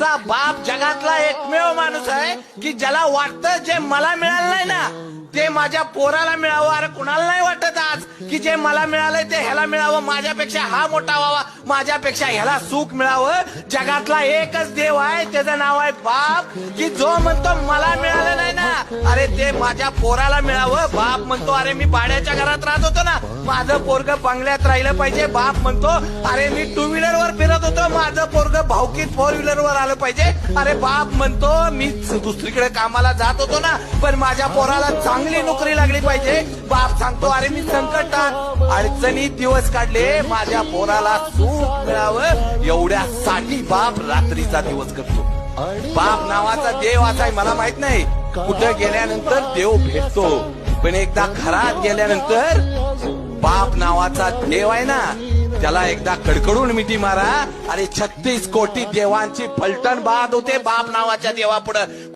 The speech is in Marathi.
माझा बाप जगातला एकमेव माणूस आहे की ज्याला वाटतं जे मला मिळालं नाही ना ते माझ्या पोराला मिळावं. अरे कुणाला नाही वाटत आज की जे मला मिळालंय ते ह्याला मिळावं, माझ्यापेक्षा हा मोठा व्हावा, माझ्यापेक्षा ह्याला सुख मिळावं. जगातला एकच देव आहे, त्याचं नाव आहे बाप, की जो म्हणतो मला मिळालं नाही ना अरे ते माझ्या पोराला मिळावं. बाप म्हणतो अरे मी भाड्याच्या घरात राहत होतो ना, माझं पोरग बंगल्यात राहिलं पाहिजे. बाप म्हणतो अरे मी टू व्हीलर वर फिरत होतो, माझं पोरग भावकीत फोर व्हीलर वर आलं पाहिजे. अरे बाप म्हणतो मी दुसरीकडे कामाला जात होतो ना पण माझ्या पोराला चांगली नोकरी लागली पाहिजे. बाप सांगतो अरे मी संकटात अडचणीत दिवस काढले, माझ्या पोराला सुख मिळावं एवढ्यासाठी बाप रात्रीचा दिवस करतो. बाप नावाचा देव असाय मला माहित नाही, कुठं गेल्यानंतर देव भेटतो पण एकदा घरात गेल्यानंतर बाप नावाचा देव आहे ना त्याला एकदा कडकडून मिठी मारा. अरे 36 कोटी देवांची फलटण बाद होते बाप नावाच्या देवापुढं.